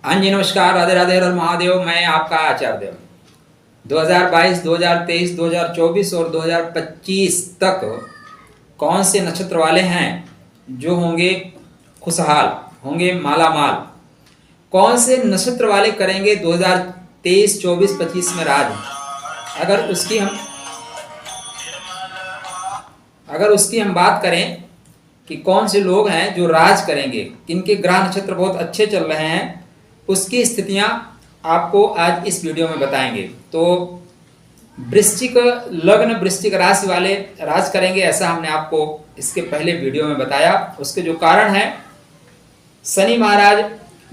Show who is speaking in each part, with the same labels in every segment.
Speaker 1: हाँ जी, नमस्कार, राधे राधे और महादेव। मैं आपका आचार्य देव। 2022, 2023, 2024 और 2025 तक कौन से नक्षत्र वाले हैं जो होंगे खुशहाल, होंगे मालामाल? कौन से नक्षत्र वाले करेंगे 2023, 24, 25 में राज? अगर उसकी हम बात करें कि कौन से लोग हैं जो राज करेंगे, किनके ग्रह नक्षत्र बहुत अच्छे चल रहे हैं, उसकी स्थितियां आपको आज इस वीडियो में बताएंगे। तो वृश्चिक लग्न, वृश्चिक राशि वाले राज करेंगे, ऐसा हमने आपको इसके पहले वीडियो में बताया। उसके जो कारण है, शनि महाराज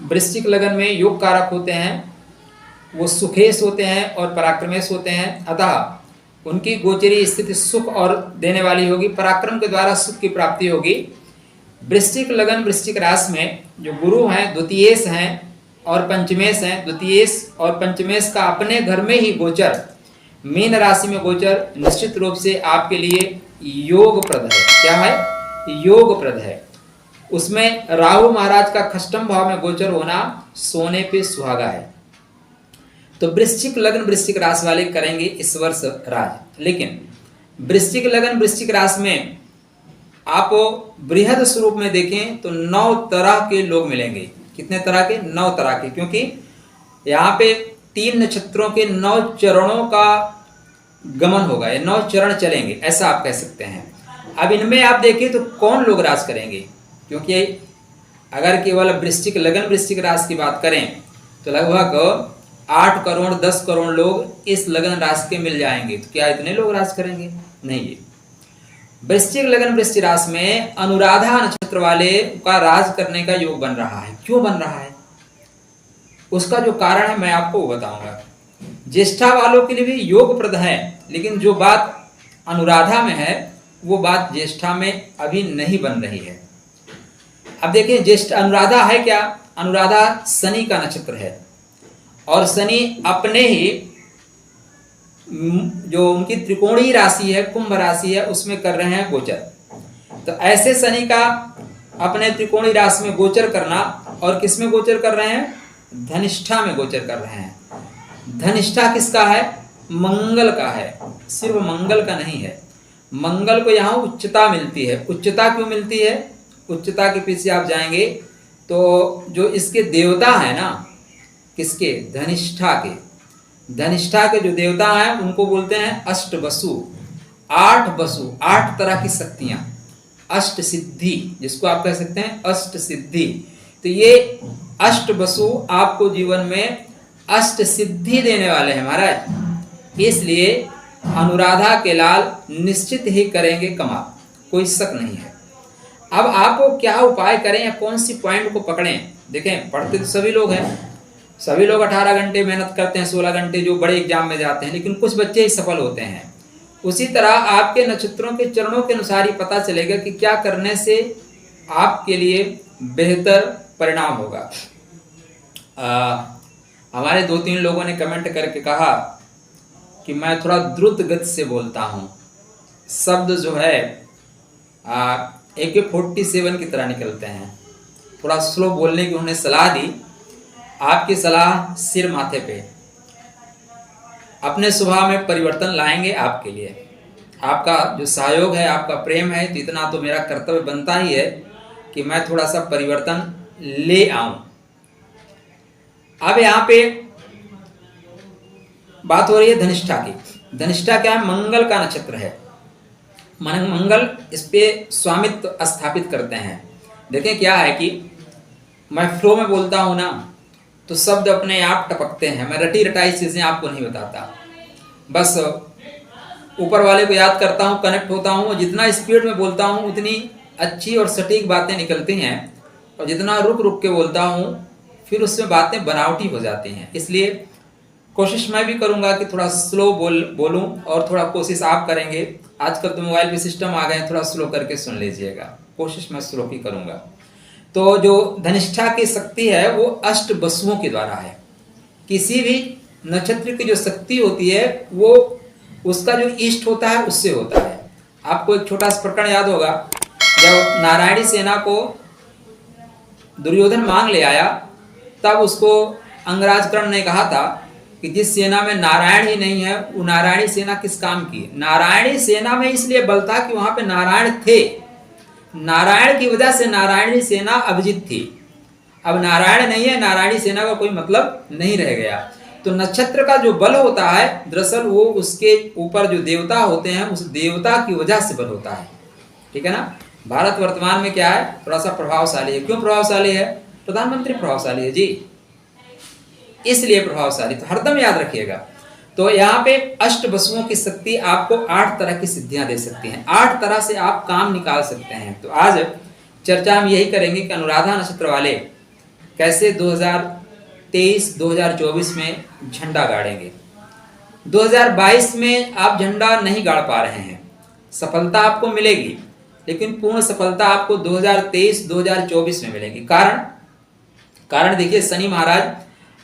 Speaker 1: वृश्चिक लग्न में योग कारक होते हैं, वो सुखेश होते हैं और पराक्रमेश होते हैं, अतः उनकी गोचरी स्थिति सुख और देने वाली होगी। पराक्रम के द्वारा सुख की प्राप्ति होगी। वृश्चिक लगन, वृश्चिक राशि में जो गुरु हैं, द्वितीयेश हैं और पंचमेश हैं। द्वितीयेश और पंचमेश का अपने घर में ही गोचर, मीन राशि में गोचर निश्चित रूप से आपके लिए योगप्रद है। क्या है? योगप्रद है। उसमें राहु महाराज का खष्टम भाव में गोचर होना सोने पे सुहागा है। तो वृश्चिक लगन, वृश्चिक राशि वाले करेंगे इस वर्ष राज। लेकिन वृश्चिक लगन, वृश्चिक राशि में आप बृहद स्वरूप में देखें तो 9 तरह के लोग मिलेंगे। कितने तरह के? 9 तरह के, क्योंकि यहाँ पे 3 नक्षत्रों के 9 चरणों का गमन होगा, ये 9 चरण चलेंगे, ऐसा आप कह सकते हैं। अब इनमें आप देखिए तो कौन लोग राज करेंगे, क्योंकि अगर केवल वृश्चिक लगन, वृश्चिक राशि की बात करें तो लगभग 8 करोड़ 10 करोड़ लोग इस लगन राशि के मिल जाएंगे। तो क्या इतने लोग राज करेंगे? नहीं। ये वृश्चिक लगन, वृश्चिक राशि में अनुराधा नक्षत्र वाले का राज करने का योग बन रहा है। क्यों बन रहा है? उसका जो कारण है मैं आपको बताऊंगा। ज्येष्ठा वालों के लिए भी योगप्रद है, लेकिन जो बात अनुराधा में है वो बात ज्येष्ठा में अभी नहीं बन रही है। अब देखिए, ज्येष्ठ अनुराधा है क्या? अनुराधा शनि का नक्षत्र है और शनि अपने ही जो उनकी त्रिकोणीय राशि है, कुंभ राशि है, उसमें कर रहे हैं गोचर। तो ऐसे शनि का अपने त्रिकोणीय राशि में गोचर करना, और किस में गोचर कर रहे हैं? धनिष्ठा में गोचर कर रहे हैं। धनिष्ठा किसका है? मंगल का है। सिर्फ मंगल का नहीं है, मंगल को यहाँ उच्चता मिलती है। उच्चता क्यों मिलती है? उच्चता के पीछे आप जाएंगे तो जो इसके देवता है ना, किसके? धनिष्ठा के। धनिष्ठा के जो देवता हैं उनको बोलते हैं अष्ट वसु। 8 वसु, 8 तरह की शक्तियां, अष्ट सिद्धि, जिसको आप कह सकते हैं अष्ट सिद्धि। तो ये अष्ट वसु आपको जीवन में अष्ट सिद्धि देने वाले हैं महाराज। इसलिए अनुराधा के लाल निश्चित ही करेंगे कमाल, कोई शक नहीं है। अब आपको क्या उपाय करें या कौन सी पॉइंट को पकड़ें? देखें, पढ़ते तो सभी लोग हैं, सभी लोग 18 घंटे मेहनत करते हैं, 16 घंटे जो बड़े एग्जाम में जाते हैं, लेकिन कुछ बच्चे ही सफल होते हैं। उसी तरह आपके नक्षत्रों के चरणों के अनुसार ही पता चलेगा कि क्या करने से आपके लिए बेहतर परिणाम होगा। हमारे 2-3 लोगों ने कमेंट करके कहा कि मैं थोड़ा द्रुत गति से बोलता हूँ, शब्द जो है AK-47 की तरह निकलते हैं। थोड़ा स्लो बोलने की उन्होंने सलाह दी। आपकी सलाह सिर माथे पे। अपने स्वभाव में परिवर्तन लाएंगे आपके लिए। आपका जो सहयोग है, आपका प्रेम है, तो इतना तो मेरा कर्तव्य बनता ही है कि मैं थोड़ा सा परिवर्तन ले आऊं। अब यहाँ पे बात हो रही है धनिष्ठा की। धनिष्ठा क्या है? मंगल का नक्षत्र है। मंगल इस पे स्वामित्व स्थापित करते हैं। देखें क्या है कि मैं फ्लो में बोलता हूं ना, तो शब्द अपने आप टपकते हैं। मैं रटी रटाई चीजें आपको नहीं बताता, बस ऊपर वाले को याद करता हूं, कनेक्ट होता हूं। जितना स्पीड में बोलता हूं उतनी अच्छी और सटीक बातें निकलती हैं, और जितना रुक रुक के बोलता हूं फिर उसमें बातें बनावटी हो जाती हैं। इसलिए कोशिश मैं भी करूंगा कि थोड़ा स्लो बोलूं, और थोड़ा कोशिश आप करेंगे। आजकल तो मोबाइल पे सिस्टम आ गए, थोड़ा स्लो करके सुन लीजिएगा। कोशिश मैं स्लो की करूंगा। तो जो धनिष्ठा की शक्ति है वो अष्ट वसुओं के द्वारा है। किसी भी नक्षत्र की जो शक्ति होती है वो उसका जो इष्ट होता है उससे होता है। आपको एक छोटा सा प्रकरण याद होगा, जब नारायणी सेना को दुर्योधन मांग ले आया तब उसको अंगराज कर्ण ने कहा था कि जिस सेना में नारायण ही नहीं है वो नारायणी सेना किस काम की। नारायणी सेना में इसलिए बल था कि वहां पे नारायण थे, नारायण की वजह से नारायणी सेना अभिजित थी। अब नारायण नहीं है, नारायणी सेना का कोई मतलब नहीं रह गया। तो नक्षत्र का जो बल होता है दरअसल वो उसके ऊपर जो देवता होते हैं उस देवता की वजह से बल होता है, ठीक है ना। भारत वर्तमान में क्या है, थोड़ा सा प्रभावशाली है। क्यों प्रभावशाली है? प्रधानमंत्री प्रभावशाली है जी, इसलिए प्रभावशाली। तो हरदम याद रखिएगा। तो यहाँ पे अष्ट वसुओं की शक्ति आपको 8 तरह की सिद्धियां दे सकती हैं, 8 तरह से आप काम निकाल सकते हैं। तो आज चर्चा हम यही करेंगे कि अनुराधा नक्षत्र वाले कैसे 2023-2024 में झंडा गाड़ेंगे। 2022 में आप झंडा नहीं गाड़ पा रहे हैं, सफलता आपको मिलेगी लेकिन पूर्ण सफलता आपको 2023-2024 में मिलेगी। कारण देखिए, शनि महाराज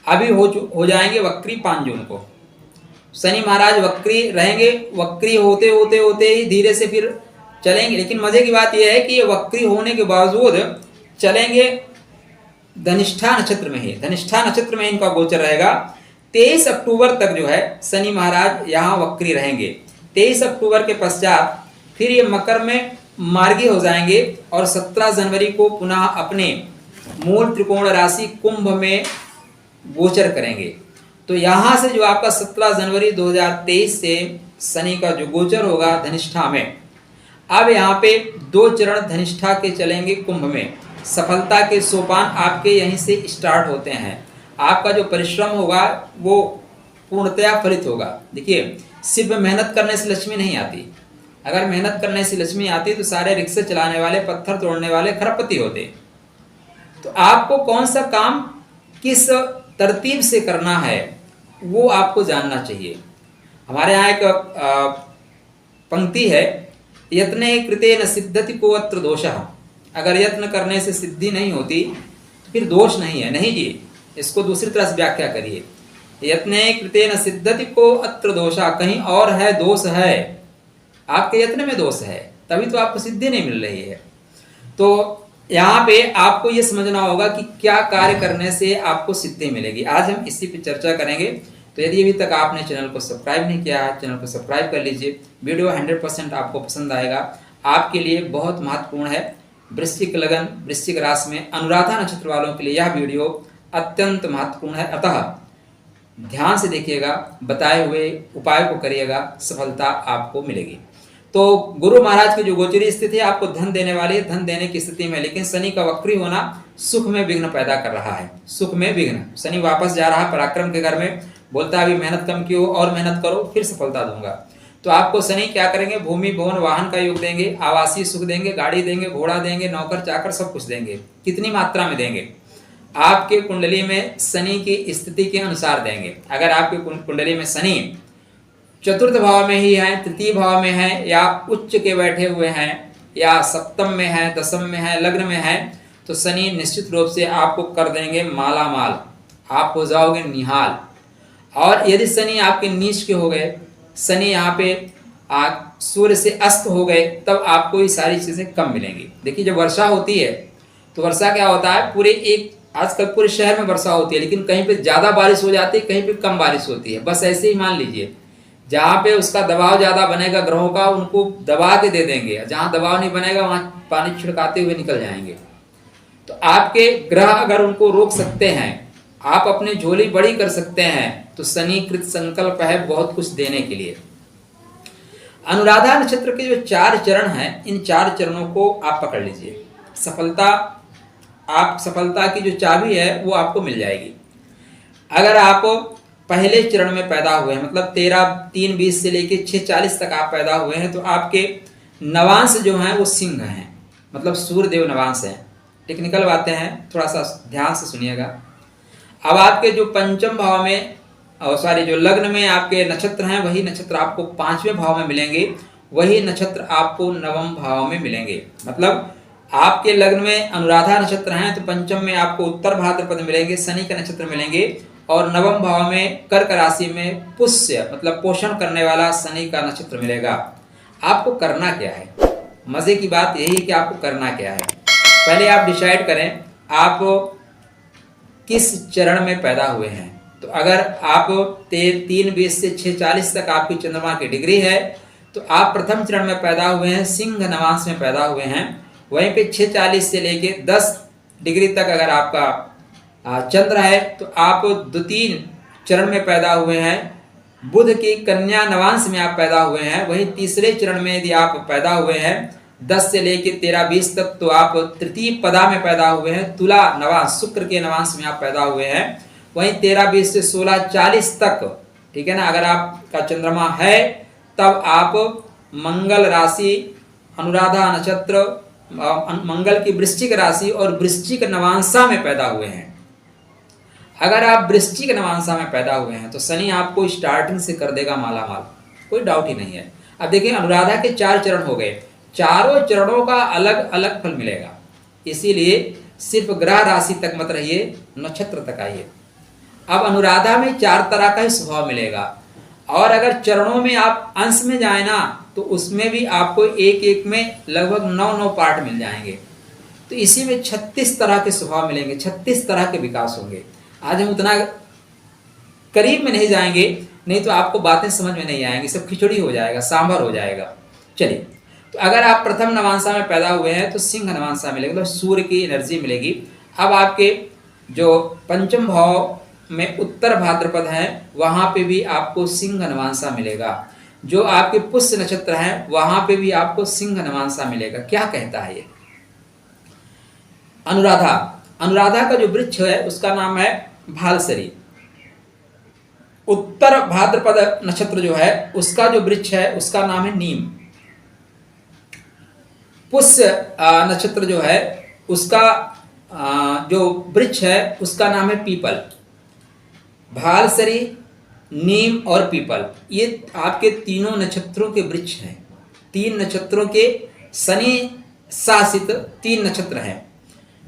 Speaker 1: अभी हो जाएंगे वक्री 5 जून को। शनि महाराज वक्री रहेंगे, वक्री होते होते होते ही धीरे से फिर चलेंगे। लेकिन मजे की बात यह है कि ये वक्री होने के बावजूद चलेंगे धनिष्ठा नक्षत्र में ही। धनिष्ठा नक्षत्र में इनका गोचर रहेगा। 23 अक्टूबर तक जो है शनि महाराज यहाँ वक्री रहेंगे। 23 अक्टूबर के पश्चात फिर ये मकर में मार्गी हो जाएंगे और 17 जनवरी को पुनः अपने मूल त्रिकोण राशि कुंभ में गोचर करेंगे। तो यहाँ से जो आपका 17 जनवरी 2023 से शनि का जो गोचर होगा धनिष्ठा में, अब यहाँ पे 2 चरण धनिष्ठा के चलेंगे कुंभ में। सफलता के सोपान आपके यहीं से स्टार्ट होते हैं। आपका जो परिश्रम होगा वो पूर्णतया फलित होगा। देखिए, सिर्फ मेहनत करने से लक्ष्मी नहीं आती। अगर मेहनत करने से लक्ष्मी आती तो सारे रिक्शे चलाने वाले, पत्थर तोड़ने वाले खरबपति होते। तो आपको कौन सा काम किस तरतीब से करना है वो आपको जानना चाहिए। हमारे यहाँ एक पंक्ति है, यत्ने कृते न सिद्धति को अत्र दोषः। अगर यत्न करने से सिद्धि नहीं होती तो फिर दोष नहीं है। नहीं जी, इसको दूसरी तरह से व्याख्या करिए, यत्ने कृते न सिद्धति को अत्र दोषः, कहीं और है दोष है, आपके यत्न में दोष है, तभी तो आपको सिद्धि नहीं मिल रही है। तो यहाँ पे आपको ये समझना होगा कि क्या कार्य करने से आपको सिद्धि मिलेगी। आज हम इसी पे चर्चा करेंगे। तो यदि अभी तक आपने चैनल को सब्सक्राइब नहीं किया है, चैनल को सब्सक्राइब कर लीजिए। वीडियो 100% आपको पसंद आएगा, आपके लिए बहुत महत्वपूर्ण है। वृश्चिक लगन, वृश्चिक राशि में अनुराधा नक्षत्र वालों के लिए यह वीडियो अत्यंत महत्वपूर्ण है। अतः ध्यान से देखिएगा, बताए हुए उपाय को करिएगा, सफलता आपको मिलेगी। तो गुरु महाराज की जो गोचरी स्थिति है आपको धन देने वाली है, धन देने की स्थिति में, लेकिन शनि का वक्री होना सुख में विघ्न पैदा कर रहा है। सुख में विघ्न, शनि वापस जा रहा है पराक्रम के घर में, बोलता है अभी मेहनत कम की हो और मेहनत करो फिर सफलता दूंगा। तो आपको शनि क्या करेंगे, भूमि भवन वाहन का योग देंगे, आवासीय सुख देंगे, गाड़ी देंगे, घोड़ा देंगे, नौकर चाकर सब कुछ देंगे। कितनी मात्रा में देंगे? आपके कुंडली में शनि की स्थिति के अनुसार देंगे। अगर आपके कुंडली में शनि चतुर्थ भाव में ही है, तृतीय भाव में है, या उच्च के बैठे हुए हैं, या सप्तम में है, दसम में है, लग्न में है, तो शनि निश्चित रूप से आपको कर देंगे माला माल, आप हो जाओगे निहाल। और यदि शनि आपके नीच के हो गए, शनि यहाँ पे सूर्य से अस्त हो गए, तब आपको ये सारी चीज़ें कम मिलेंगी। देखिए, जब वर्षा होती है तो वर्षा क्या होता है, आजकल पूरे शहर में वर्षा होती है, लेकिन कहीं पे ज़्यादा बारिश हो जाती है, कहीं पे कम बारिश होती है। बस ऐसे ही मान लीजिए, जहाँ पे उसका दबाव ज़्यादा बनेगा ग्रहों का, उनको दबा के दे देंगे, जहाँ दबाव नहीं बनेगा वहाँ पानी छिड़काते हुए निकल जाएंगे। तो आपके ग्रह अगर उनको रोक सकते हैं, आप अपनी झोली बड़ी कर सकते हैं, तो शनि कृत संकल्प है बहुत कुछ देने के लिए। अनुराधा नक्षत्र के जो 4 चरण हैं, इन 4 चरणों को आप पकड़ लीजिए। सफलता की जो चाबी है वो आपको मिल जाएगी। अगर आप पहले चरण में पैदा हुए हैं, मतलब 13-3-20 से लेके 6-40 तक आप पैदा हुए हैं, तो आपके नवांश जो हैं वो सिंह हैं, मतलब सूर्यदेव नवांश हैं। टेक्निकल बातें हैं, थोड़ा सा ध्यान से सुनिएगा। अब आपके जो पंचम भाव में जो लग्न में आपके नक्षत्र हैं, वही नक्षत्र आपको 5वें भाव में मिलेंगे, वही नक्षत्र आपको 9वें भाव में मिलेंगे। मतलब आपके लग्न में अनुराधा नक्षत्र हैं तो पंचम में आपको उत्तर भाद्रपद मिलेंगे, शनि के नक्षत्र मिलेंगे, और 9वें भाव में कर्क राशि में पुष्य मतलब पोषण करने वाला शनि का नक्षत्र मिलेगा। आपको करना क्या है? मजे की बात यही है कि आपको करना क्या है। पहले आप डिसाइड करें, आप किस चरण में पैदा हुए हैं। तो अगर आप 3:20 से 6:40 तक आपकी चंद्रमा की डिग्री है तो आप प्रथम चरण में पैदा हुए हैं, सिंह नवांश में पैदा हुए हैं। वहीं पे 6:40 से लेके 10 डिग्री तक अगर आपका चंद्र है तो आप द्वितीय चरण में पैदा हुए हैं, बुध की कन्या नवांश में आप पैदा हुए हैं। वहीं तीसरे चरण में यदि आप पैदा हुए हैं 10 से लेके 13-20 तक तो आप तृतीय पदा में पैदा हुए हैं, तुला नवांश शुक्र के नवांश में आप पैदा हुए हैं। वहीं 13-20 से 16-40 तक, ठीक है ना, अगर आपका चंद्रमा है तब आप मंगल राशि, अनुराधा नक्षत्र, मंगल की वृश्चिक राशि और वृश्चिक नवांशा में पैदा हुए हैं। अगर आप वृश्चिक नवांशा में पैदा हुए हैं तो शनि आपको स्टार्टिंग से कर देगा माला माल, कोई डाउट ही नहीं है। अब देखिए अनुराधा के 4 चरण हो गए, चारों चरणों का अलग अलग फल मिलेगा, इसीलिए सिर्फ ग्रह राशि तक मत रहिए, नक्षत्र तक आइए। अब अनुराधा में 4 तरह का ही स्वभाव मिलेगा, और अगर चरणों में आप अंश में जाए ना तो उसमें भी आपको एक एक में लगभग 9 पार्ट मिल जाएंगे। तो इसी में 36 तरह के स्वभाव मिलेंगे, 36 तरह के विकास होंगे। आज हम उतना करीब में नहीं जाएंगे, नहीं तो आपको बातें समझ में नहीं आएंगी, सब खिचड़ी हो जाएगा, सांभर हो जाएगा। चलिए, तो अगर आप प्रथम नवांशा में पैदा हुए हैं तो सिंह नवांशा मिलेगा, मतलब सूर्य की एनर्जी मिलेगी। अब आपके जो पंचम भाव में उत्तर भाद्रपद है वहां पे भी आपको सिंह नवांशा मिलेगा। जो आपके पुष्य नक्षत्र है वहां पे भी आपको सिंह नवांशा मिलेगा। क्या कहता है ये? अनुराधा, अनुराधा का जो वृक्ष है उसका नाम है भालसरी। उत्तर भाद्रपद नक्षत्र जो है उसका जो वृक्ष है उसका नाम है नीम। पुष्य नक्षत्र जो है उसका जो वृक्ष है उसका नाम है पीपल। भालसरी, नीम और पीपल, ये आपके तीनों नक्षत्रों के वृक्ष हैं। 3 नक्षत्रों के शनि शासित 3 नक्षत्र हैं।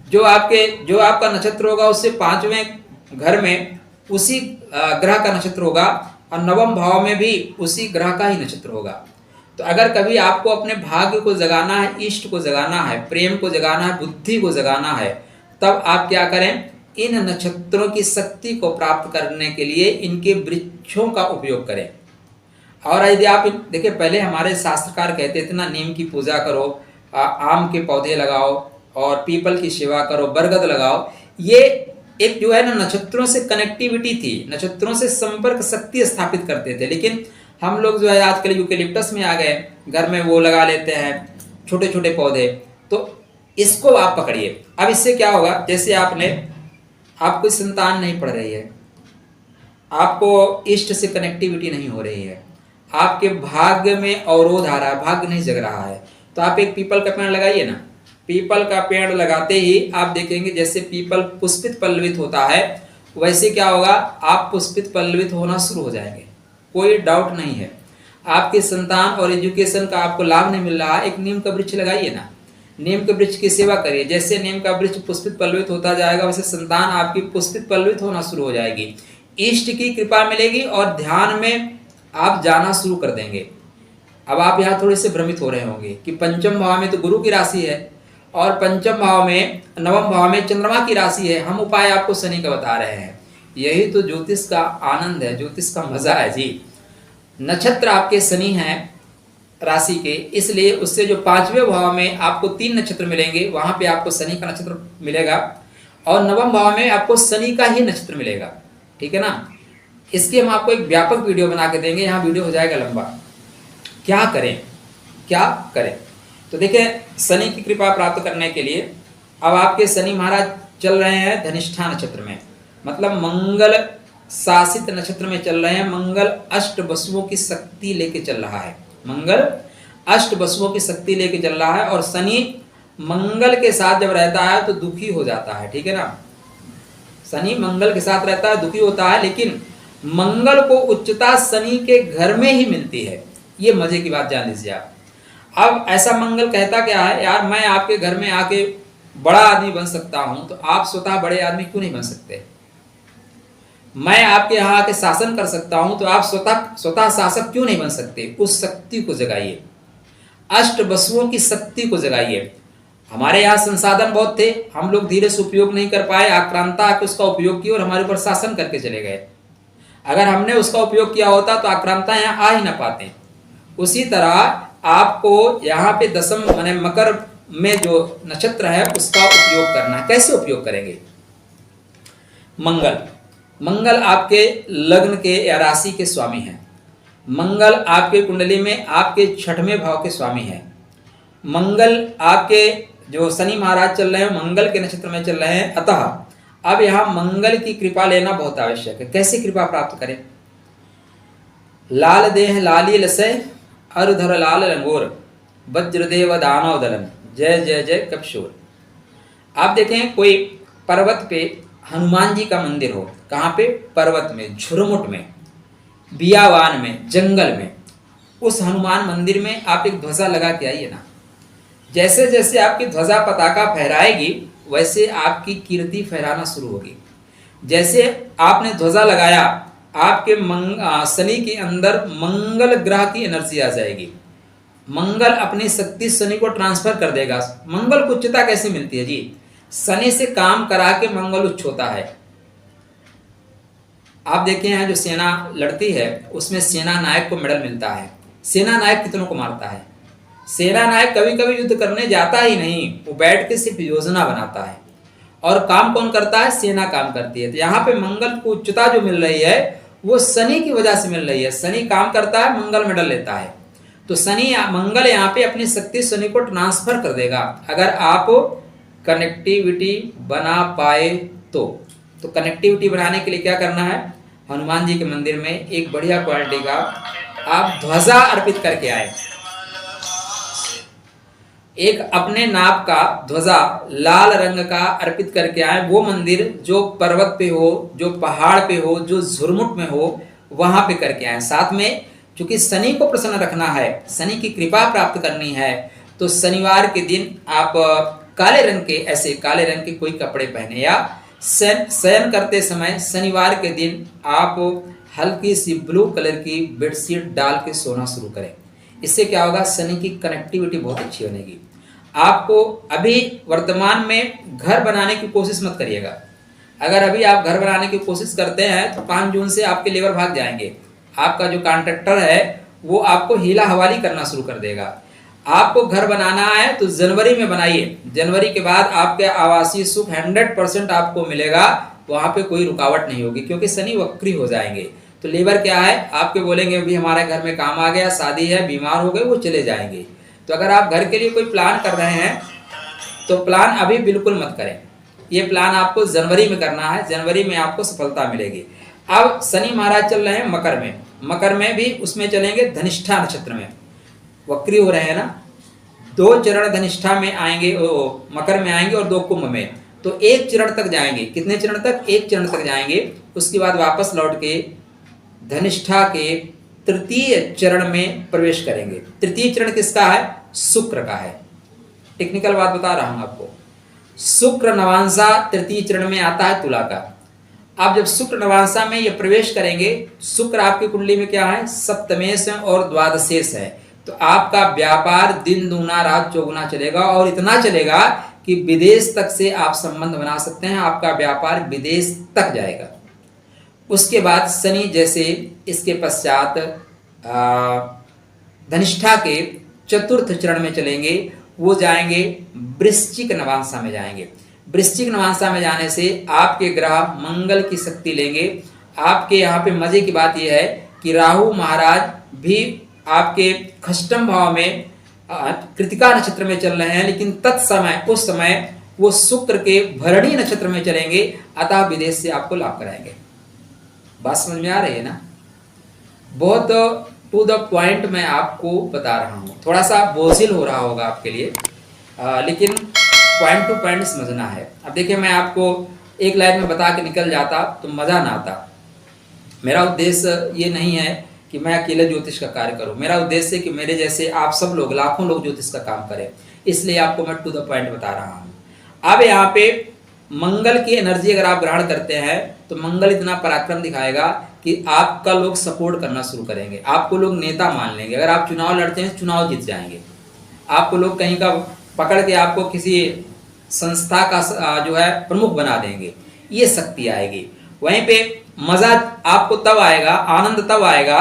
Speaker 1: जो आपका नक्षत्र होगा उससे 5वें घर में उसी ग्रह का नक्षत्र होगा, और 9वें भाव में भी उसी ग्रह का ही नक्षत्र होगा। तो अगर कभी आपको अपने भाग्य को जगाना है, इष्ट को जगाना है, प्रेम को जगाना है, बुद्धि को जगाना है, तब आप क्या करें, इन नक्षत्रों की शक्ति को प्राप्त करने के लिए इनके वृक्षों का उपयोग करें। और यदि आप देखिए, पहले हमारे शास्त्रकार कहते थे ना, नीम की पूजा करो, आम के पौधे लगाओ और पीपल की सेवा करो, बरगद लगाओ। ये एक जो है ना नक्षत्रों से कनेक्टिविटी थी, नक्षत्रों से संपर्क शक्ति स्थापित करते थे। लेकिन हम लोग जो है आजकल यूकेलिप्टस में आ गए, घर में वो लगा लेते हैं छोटे छोटे पौधे। तो इसको आप पकड़िए। अब इससे क्या होगा, जैसे आपको संतान नहीं पड़ रही है, आपको इष्ट से कनेक्टिविटी नहीं हो रही है, आपके भाग्य में अवरोध आ रहा है, भाग्य नहीं जग रहा है, तो आप एक पीपल का पेड़ लगाइए ना। पीपल का पेड़ लगाते ही आप देखेंगे जैसे पीपल पुष्पित पल्लवित होता है, वैसे क्या होगा, आप पुष्पित पल्लवित होना शुरू हो जाएंगे। कोई डाउट नहीं है। आपके संतान और एजुकेशन का आपको लाभ नहीं मिल रहा, एक नीम का वृक्ष लगाइए ना, नीम के वृक्ष की सेवा करिए। जैसे नीम का वृक्ष पुष्पित पल्लवित होता जाएगा वैसे संतान आपकी पुष्पित पल्लवित होना शुरू हो जाएगी, इष्ट की कृपा मिलेगी और ध्यान में आप जाना शुरू कर देंगे। अब आप यहाँ थोड़े से भ्रमित हो रहे होंगे कि पंचम भाव में तो गुरु की राशि है और पंचम भाव में, 9वें भाव में चंद्रमा की राशि है, हम उपाय आपको शनि का बता रहे हैं। यही तो ज्योतिष का आनंद है, ज्योतिष का मजा है जी। नक्षत्र आपके शनि हैं राशि के, इसलिए उससे जो 5वें भाव में आपको 3 नक्षत्र मिलेंगे, वहां पे आपको शनि का नक्षत्र मिलेगा और 9वें भाव में आपको शनि का ही नक्षत्र मिलेगा। ठीक है ना। इसकी हम आपको एक व्यापक वीडियो बना के देंगे, यहाँ वीडियो हो जाएगा लंबा। क्या करें, क्या करें? तो देखिए, शनि की कृपा प्राप्त करने के लिए अब आपके शनि महाराज चल रहे हैं धनिष्ठा नक्षत्र में, मतलब मंगल शासित नक्षत्र में चल रहे हैं। मंगल अष्ट वसुओं की शक्ति लेके चल रहा है, मंगल अष्ट वसुओं की शक्ति लेके चल रहा है। और शनि मंगल के साथ जब रहता है तो दुखी हो जाता है, ठीक है ना। शनि मंगल के साथ रहता है, दुखी होता है, लेकिन मंगल को उच्चता शनि के घर में ही मिलती है। ये मजे की बात जान लीजिए आप। अब ऐसा मंगल कहता क्या है, यार मैं आपके घर में आके बड़ा आदमी बन सकता हूं, तो आप स्वतः बड़े आदमी क्यों नहीं बन सकते? मैं आपके यहाँ आके शासन कर सकता हूं, तो आप स्वतः शासक क्यों नहीं बन सकते? उस शक्ति को जगाइए, अष्ट वसुओं की शक्ति को जगाइए। हमारे यहाँ संसाधन बहुत थे, हम लोग धीरे से उपयोग नहीं कर पाए, आक्रांता आके उसका उपयोग किया और हमारे ऊपर शासन करके चले गए। अगर हमने उसका उपयोग किया होता तो आक्रांता यहाँ आ ही ना पाते। उसी तरह आपको यहाँ पे दशम माने मकर में जो नक्षत्र है उसका उपयोग करना है। कैसे उपयोग करेंगे? मंगल आपके लग्न के या राशि के स्वामी हैं। मंगल आपके कुंडली में आपके छठवें भाव के स्वामी हैं। मंगल आपके जो शनि महाराज चल रहे हैं मंगल के नक्षत्र में चल रहे हैं। अतः अब यहाँ मंगल की कृपा लेना बहुत आवश्यक है। कैसे कृपा प्राप्त करें? लाल देह लाली लसय अरुधर लाल लंगोर वज्रदेव दानव दलन जय जय जय कपशोर। आप देखें कोई पर्वत पे हनुमान जी का मंदिर हो, कहाँ पे? पर्वत में, झुरमुट में, बियावान में, जंगल में, उस हनुमान मंदिर में आप एक ध्वजा लगा के आइए ना। जैसे जैसे आपकी ध्वजा पताका फहराएगी वैसे आपकी कीर्ति फहराना शुरू होगी। जैसे आपने ध्वजा लगाया, आपके शनि के अंदर मंगल ग्रह की एनर्जी आ जाएगी। मंगल अपनी शक्ति शनि को ट्रांसफर कर देगा। मंगल को उच्चता कैसे मिलती है जी? शनि से काम करा के मंगल उच्च होता है। आप देखे हैं जो सेना लड़ती है उसमें सेना नायक को मेडल मिलता है। सेना नायक कितनों को मारता है? सेना नायक कभी कभी युद्ध करने जाता ही नहीं, वो बैठ के सिर्फ योजना बनाता है। और काम कौन करता है? सेना काम करती है। तो यहाँ पे मंगल को उच्चता जो मिल रही है वो शनि की वजह से मिल रही है। शनि काम करता है, मंगल मेडल लेता है। तो मंगल यहाँ पे अपनी शक्ति शनि को ट्रांसफर कर देगा अगर आप कनेक्टिविटी बना पाए तो कनेक्टिविटी बनाने के लिए क्या करना है? हनुमान जी के मंदिर में एक बढ़िया क्वालिटी का आप ध्वजा अर्पित करके आए। एक अपने नाप का ध्वजा लाल रंग का अर्पित करके आए। वो मंदिर जो पर्वत पे हो, जो पहाड़ पे हो, जो झुरमुट में हो, वहां पे करके आए। साथ में चूंकि शनि को प्रसन्न रखना है, शनि की कृपा प्राप्त करनी है, तो शनिवार के दिन आप काले रंग के काले रंग के कोई कपड़े पहने या शयन करते समय शनिवार के दिन आप हल्की सी ब्लू कलर की बेडशीट डाल के सोना शुरू करें। इससे क्या होगा? शनि की कनेक्टिविटी बहुत अच्छी बनेगी। आपको अभी वर्तमान में घर बनाने की कोशिश मत करिएगा। अगर अभी आप घर बनाने की कोशिश करते हैं तो 5 जून से आपके लेबर भाग जाएंगे। आपका जो कॉन्ट्रैक्टर है वो आपको हीला हवाली करना शुरू कर देगा। आपको घर बनाना है तो जनवरी में बनाइए। जनवरी के बाद आपके आवासीय सुख 100% आपको मिलेगा। वहां पे कोई रुकावट नहीं होगी क्योंकि शनि वक्री हो जाएंगे। तो लेबर क्या है, आपके बोलेंगे अभी हमारे घर में काम आ गया, शादी है, बीमार हो गए, वो चले जाएंगे। तो अगर आप घर के लिए कोई प्लान कर रहे हैं तो प्लान अभी बिल्कुल मत करें। ये प्लान आपको जनवरी में करना है, जनवरी में आपको सफलता मिलेगी। अब शनि महाराज चल रहे हैं मकर में, मकर में भी उसमें चलेंगे धनिष्ठा नक्षत्र में, वक्री हो रहे हैं ना। 2 चरण धनिष्ठा में आएंगे, मकर में आएंगे और 2 कुंभ में। तो 1 चरण तक जाएंगे। कितने चरण तक? 1 चरण तक जाएंगे। उसके बाद वापस लौट के धनिष्ठा के तृतीय चरण में प्रवेश करेंगे। तृतीय चरण किसका है? शुक्र का है। टेक्निकल बात बता रहा हूं आपको। शुक्र नवांशा तृतीय चरण में आता है तुला का। आप जब शुक्र नवांशा में ये प्रवेश करेंगे, शुक्र आपकी कुंडली में क्या है? सप्तमेश और द्वादशेश है। तो आपका व्यापार दिन दूना रात चौगुना चलेगा और इतना चलेगा कि विदेश तक से आप संबंध बना सकते हैं। आपका व्यापार विदेश तक जाएगा। उसके बाद शनि जैसे इसके पश्चात धनिष्ठा के चतुर्थ चरण में चलेंगे, वो जाएंगे वृश्चिक नवांशा में जाएंगे। वृश्चिक नवांशा में जाने से आपके ग्रह मंगल की शक्ति लेंगे। आपके यहाँ पे मजे की बात यह है कि राहु महाराज भी आपके खष्टम भाव में कृतिका नक्षत्र में चल रहे हैं, लेकिन तत्समय उस समय वो शुक्र के भरणी नक्षत्र में चलेंगे। अतः विदेश से आपको लाभ कराएंगे। बात समझ में आ रही है ना? बहुत टू द पॉइंट मैं आपको बता रहा हूँ। थोड़ा सा बोझिल हो रहा होगा आपके लिए, लेकिन पॉइंट टू पॉइंट समझना है। अब देखिए, मैं आपको एक लाइन में बता के निकल जाता तो मजा ना आता। मेरा उद्देश्य ये नहीं है कि मैं अकेले ज्योतिष का कार्य करूं। मेरा उद्देश्य है कि मेरे जैसे आप सब लोग, लाखों लोग ज्योतिष का काम करें। इसलिए आपको मैं टू द पॉइंट बता रहा हूं। अब यहाँ पे मंगल की एनर्जी अगर आप ग्रहण करते हैं तो मंगल इतना पराक्रम दिखाएगा कि आपका लोग सपोर्ट करना शुरू करेंगे। आपको लोग नेता मान लेंगे। अगर आप चुनाव लड़ते हैं, चुनाव जीत जाएंगे। आपको लोग कहीं का पकड़ के आपको किसी संस्था का जो है प्रमुख बना देंगे, ये शक्ति आएगी। वहीं पे मजा आपको तब आएगा, आनंद तब आएगा,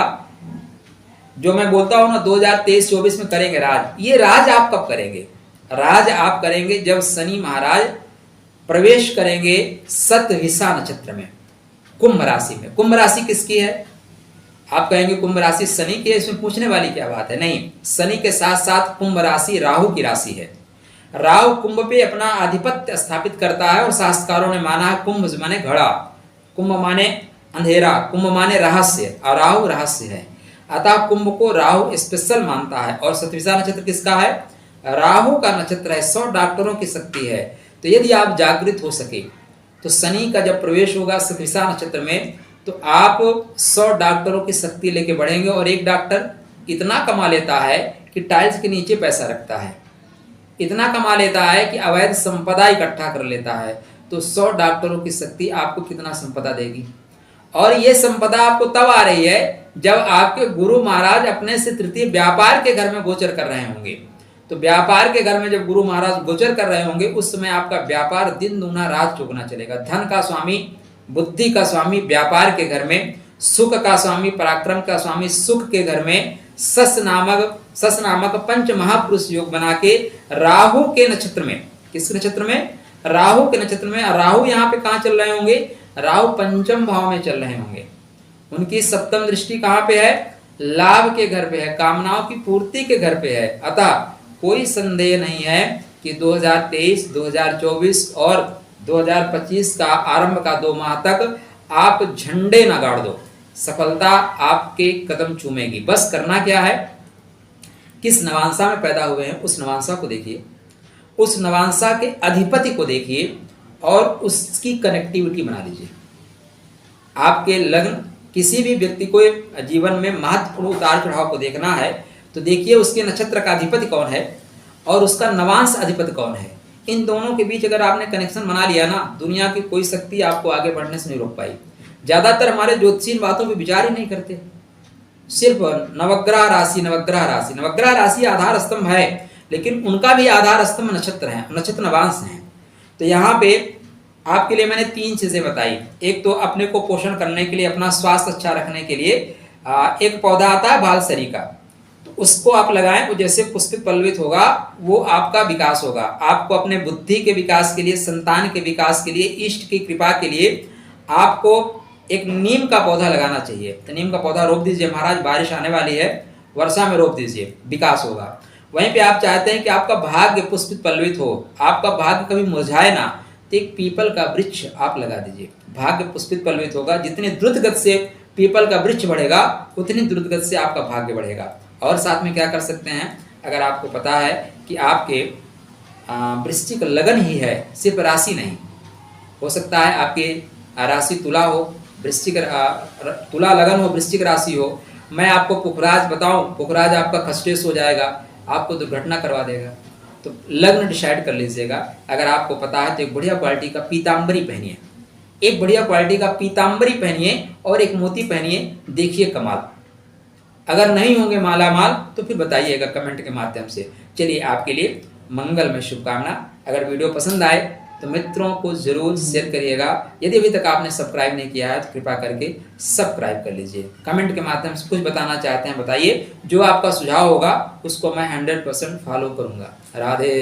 Speaker 1: जो मैं बोलता हूं ना 2023-24 में करेंगे राज। ये राज आप कब करेंगे? राज आप करेंगे जब शनि महाराज प्रवेश करेंगे शतभिषा नक्षत्र में, कुंभ राशि में। कुंभ राशि किसकी है? आप कहेंगे कुंभ राशि शनि की है, इसमें पूछने वाली क्या बात है? नहीं, शनि के साथ साथ कुंभ राशि राहु की राशि है। राहु कुंभ पे अपना आधिपत्य स्थापित करता है और शास्त्रकारों ने माना है कुंभ माने घड़ा, कुंभ माने अंधेरा, कुंभ माने रहस्य, और राहु रहस्य है। अतः कुंभ को राहु स्पेशल मानता है। और शतभिषा नक्षत्र किसका है? राहु का नक्षत्र है, 100 डॉक्टरों की शक्ति है। तो यदि आप जागृत हो सके तो शनि का जब प्रवेश होगा शतभिषा नक्षत्र में तो आप 100 डॉक्टरों की शक्ति लेके बढ़ेंगे। और एक डॉक्टर इतना कमा लेता है कि टाइल्स के नीचे पैसा रखता है, इतना कमा लेता है कि अवैध संपदा इकट्ठा कर लेता है। तो 100 डॉक्टरों की शक्ति आपको कितना संपदा देगी? और ये संपदा आपको तब आ रही है जब आपके गुरु महाराज अपने से तृतीय व्यापार के घर में गोचर कर रहे होंगे। तो व्यापार के घर में जब गुरु महाराज गोचर कर रहे होंगे उस समय आपका व्यापार दिन दूना रात चौगुना चलेगा। धन का स्वामी, बुद्धि का स्वामी व्यापार के घर में, सुख का स्वामी, पराक्रम का स्वामी सुख के घर में सस नामक पंच महापुरुष योग बना के राहु के नक्षत्र में, किस नक्षत्र में? राहु के नक्षत्र में। राहु यहाँ पे कहाँ चल रहे होंगे? राहु पंचम भाव में चल रहे होंगे। उनकी सप्तम दृष्टि कहाँ पे है? लाभ के घर पे है, कामनाओं की पूर्ति के घर पे है। अतः कोई संदेह नहीं है कि 2023, 2024 और 2025 का आरंभ का 2 माह तक आप झंडे न गाड़ दो, सफलता आपके कदम चूमेगी। बस करना क्या है? किस नवांशा में पैदा हुए हैं उस नवांशा को देखिए, उस नवांशा के अधिपति को देखिए और उसकी कनेक्टिविटी बना लीजिए। आपके लग्न, किसी भी व्यक्ति को जीवन में महत्वपूर्ण उतार चढ़ाव को देखना है तो देखिए उसके नक्षत्र का अधिपति कौन है और उसका नवांश अधिपति कौन है। इन दोनों के बीच अगर आपने कनेक्शन बना लिया ना, दुनिया की कोई शक्ति आपको आगे बढ़ने से नहीं रोक पाई। ज्यादातर हमारे ज्योतिषी बातों पे विचार ही नहीं करते, सिर्फ नवग्रह राशि, नवग्रह राशि, नवग्रह राशि आधार स्तंभ है, लेकिन उनका भी आधार स्तंभ नक्षत्र है, नक्षत्र नवांश है। तो यहाँ पे आपके लिए मैंने 3 चीजें बताई। एक तो अपने को पोषण करने के लिए, अपना स्वास्थ्य अच्छा रखने के लिए एक पौधा आता है बालसरी का, तो उसको आप लगाएं, वो जैसे पुष्पित पल्लवित होगा वो आपका विकास होगा। आपको अपने बुद्धि के विकास के लिए, संतान के विकास के लिए, इष्ट की कृपा के लिए आपको एक नीम का पौधा लगाना चाहिए। तो नीम का पौधा रोप दीजिए, महाराज बारिश आने वाली है, वर्षा में रोप दीजिए, विकास होगा। वहीं पे आप चाहते हैं कि आपका भाग्य पुष्पित पल्लवित हो, आपका भाग्य कभी मुरझाए ना, तो एक पीपल का वृक्ष आप लगा दीजिए, भाग्य पुष्पित पल्लवित होगा। जितनी द्रुत गति से पीपल का वृक्ष बढ़ेगा उतनी द्रुत गति से आपका भाग्य बढ़ेगा। और साथ में क्या कर सकते हैं, अगर आपको पता है कि आपके वृश्चिक लगन ही है, सिर्फ राशि नहीं, हो सकता है आपकी राशि तुला हो, वृश्चिक तुला लगन हो, वृश्चिक राशि हो, मैं आपको पुखराज बताऊं, पुखराज आपका खस्टेस हो जाएगा, आपको दुर्घटना करवा देगा। तो लग्न डिसाइड कर लीजिएगा। अगर आपको पता है तो एक बढ़िया क्वालिटी का पीताम्बरी पहनिए, एक बढ़िया क्वालिटी का पीताम्बरी पहनिए और एक मोती पहनिए, देखिए कमाल। अगर नहीं होंगे माला माल तो फिर बताइएगा कमेंट के माध्यम से। चलिए, आपके लिए मंगल में शुभकामना। अगर वीडियो पसंद आए तो मित्रों को जरूर शेयर करिएगा। यदि अभी तक आपने सब्सक्राइब नहीं किया है तो कृपया करके सब्सक्राइब कर लीजिए। कमेंट के माध्यम से कुछ बताना चाहते हैं बताइए, जो आपका सुझाव होगा उसको मैं 100% फॉलो करूंगा। राधे।